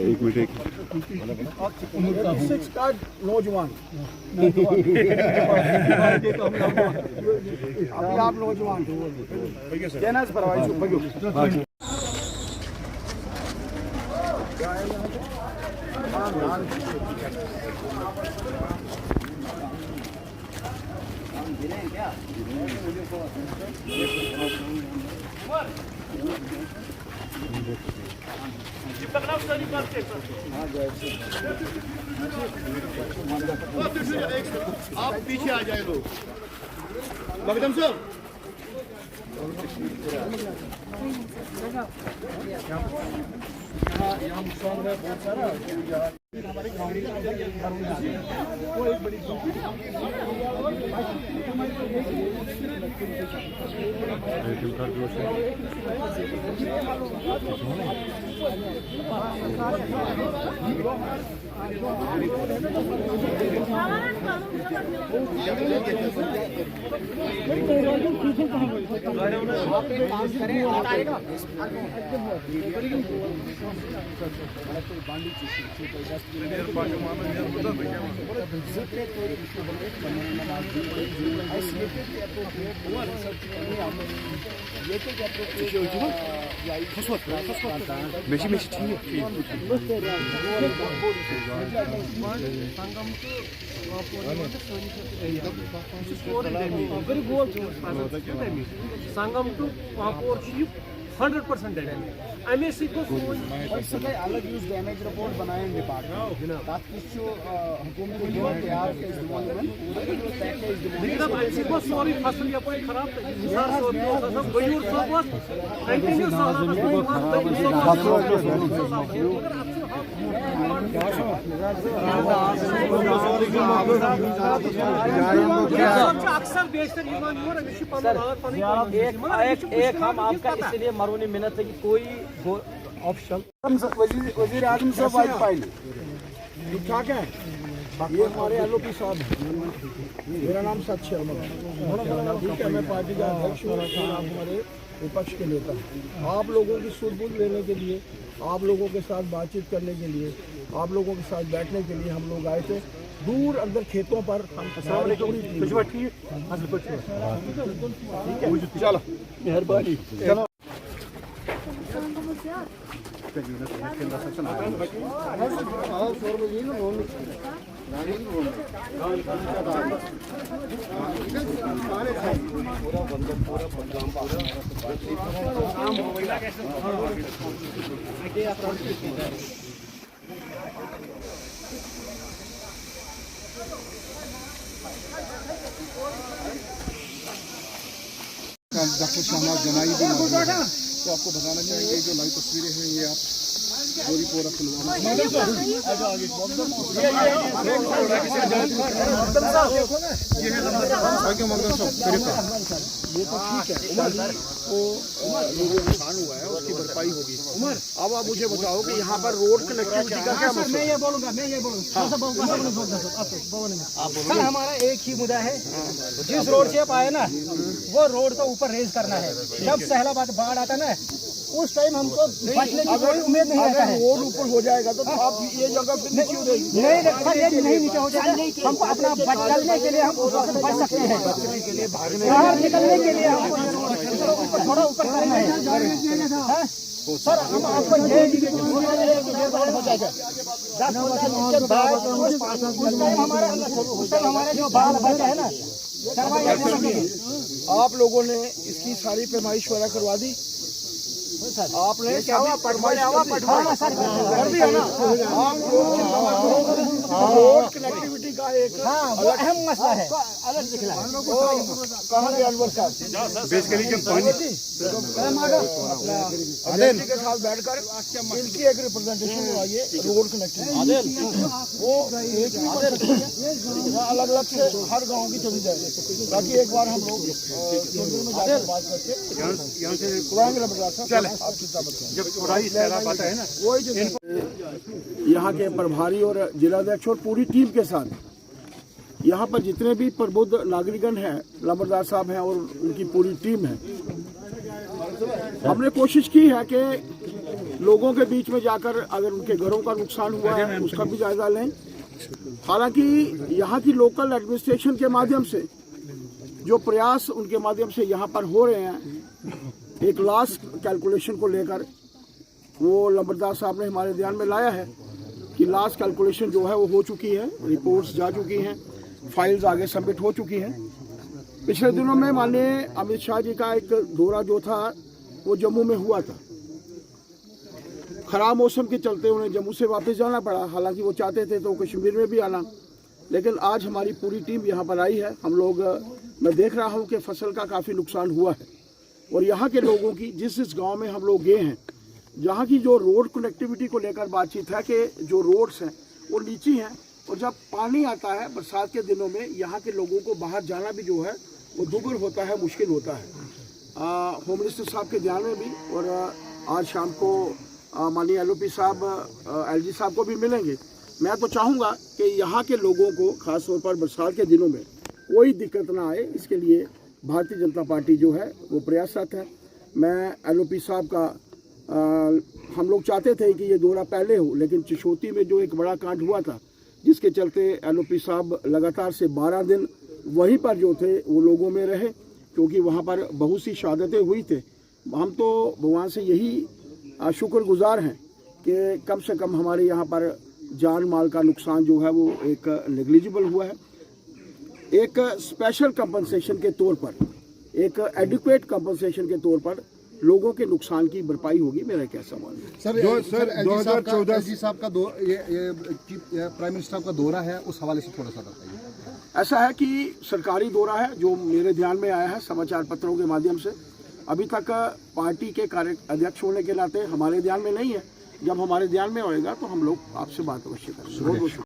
एक मिनट नौजवान आप नौजवान आप पीछे आ जाए लोग मकदम साहब यहाँ नुकसान है बहुत सारा हमारे गाँव वो एक बड़ी संगम टू पापोर 100% डैमेज MSC को अलग यूज डैमेज रिपोर्ट बनाए डिपार्टमेंट ताकि जो हुकूमत को तैयार लेकिन अब MSC को सॉरी फसल या कोई खराब बयूर सोबत कंटिन्यू अक्सर बेशतर एक हम आपका इसलिए मरूनी मिन्नत है कि कोई ऑप्शन वजीर आजम साहब आज पाएंगे ठीक ठाक है। ये हमारे LOP साहब हैं, मेरा नाम सच शर्मा है, ठीक है। मैं पार्टी का अध्यक्ष हूँ, आप हमारे विपक्ष के नेता हैं। आप लोगों की सुध-बुध लेने के लिए, आप लोगों के साथ बातचीत करने के लिए, आप लोगों के साथ बैठने के लिए हम लोग आए थे दूर अंदर खेतों पर। चलो मेहरबानी। डॉक्टर शहनाज जनाई भी मौजूद है, तो आपको बताना चाहेंगे जो लाइव तस्वीरें हैं ये आप गोरीपोरा पुलवामा ये तो ठीक है वो लोगों को नुकसान हुआ है उसकी भरपाई होगी। अब आप मुझे बताओ कि यहाँ पर रोड कनेक्टिविटी का क्या मसला है? मैं ये बोलूँगा सर, हमारा एक ही मुद्दा है, जिस रोड से आप आए ना वो रोड तो ऊपर रेज करना है। जब सैलाब बाढ़ आता ना उस टाइम हमको बचने की कोई उम्मीद नहीं रहता है। रोड ऊपर हो जाएगा तो आप ये जगह फिर नीचे हो जाएगी। नहीं नीचे हो जाएगा, हमको अपना बचने के लिए हम बच सकते हैं। बाहर निकलने के लिए हमको थोड़ा ऊपर करना है सर। हम आपको ये हो जाएगा 10 हमारा जो बाल बचा है ना, आप लोगों ने इसकी सारी पैमाइश वगैरह करवा दी? आपने क्या हुआ कर दिया ना। आप रोड कनेक्टिविटी का एक वो अहम मसला है। कहाँ गए अनवर साहब? बेसिकली जब पानी अदिल के साथ बैठकर इनकी एक रिप्रेजेंटेशन हुई रोड कनेक्टिविटी, वो अलग अलग से हर गांव की चली जाए ताकि एक बार हम लोग बात करके यहाँ से जब चौड़ाई आता है ना वही यहाँ के प्रभारी और जिलाध्यक्ष और पूरी टीम के साथ यहाँ पर जितने भी प्रबुद्ध नागरिकगण हैं, लंबरदार साहब हैं और उनकी पूरी टीम है, हमने कोशिश की है कि लोगों के बीच में जाकर अगर उनके घरों का नुकसान हुआ है उसका भी जायजा लें। हालांकि यहाँ की लोकल एडमिनिस्ट्रेशन के माध्यम से जो प्रयास उनके माध्यम से यहाँ पर हो रहे हैं, एक लॉस कैलकुलेशन को लेकर वो लंबरदार साहब ने हमारे ध्यान में लाया है कि लॉस कैलकुलेशन जो है वो हो चुकी है, रिपोर्ट्स जा चुकी हैं, फाइल्स आगे सबमिट हो चुकी हैं। पिछले दिनों में माननीय अमित शाह जी का एक दौरा जो था वो जम्मू में हुआ था। खराब मौसम के चलते उन्हें जम्मू से वापस जाना पड़ा। हालांकि वो चाहते थे तो कश्मीर में भी आना, लेकिन आज हमारी पूरी टीम यहाँ पर आई है। हम लोग, मैं देख रहा हूँ कि फसल का काफ़ी नुकसान हुआ है और यहाँ के लोगों की जिस गांव में हम लोग गए हैं, जहाँ की जो रोड कनेक्टिविटी को लेकर बातचीत है कि जो रोड्स हैं वो नीची हैं और जब पानी आता है बरसात के दिनों में यहाँ के लोगों को बाहर जाना भी जो है वो दुभर होता है, मुश्किल होता है। होम मिनिस्टर साहब के ध्यान में भी और आज शाम को माननीय LOP साहब, LG साहब को भी मिलेंगे। मैं तो चाहूँगा कि यहाँ के लोगों को खास तौर पर बरसात के दिनों में कोई दिक्कत ना आए, इसके लिए भारतीय जनता पार्टी जो है वो प्रयासरत है। मैं LOP साहब का हम लोग चाहते थे कि ये दौरा पहले हो, लेकिन चिशोती में जो एक बड़ा कांड हुआ था जिसके चलते LOP साहब लगातार से 12 दिन वहीं पर जो थे वो लोगों में रहे, क्योंकि वहाँ पर बहुत सी शहादतें हुई थे। हम तो भगवान से यही शुक्रगुजार हैं कि कम से कम हमारे यहाँ पर जान माल का नुकसान जो है वो एक नेग्लिजिबल हुआ है। एक स्पेशल कंपनसेशन के तौर पर, एक एडिक्वेट कंपनसेशन के तौर पर लोगों के नुकसान की भरपाई होगी। मेरा क्या सवाल है सर? 2014 साहब का प्राइम मिनिस्टर का दौरा है, उस हवाले से थोड़ा सा बताइए। ऐसा है कि सरकारी दौरा है जो मेरे ध्यान में आया है समाचार पत्रों के माध्यम से। अभी तक पार्टी के कार्य अध्यक्ष होने के नाते हमारे ध्यान में नहीं है। जब हमारे ध्यान में होएगा तो हम लोग आपसे बात अवश्य करेंगे। बहुत बहुत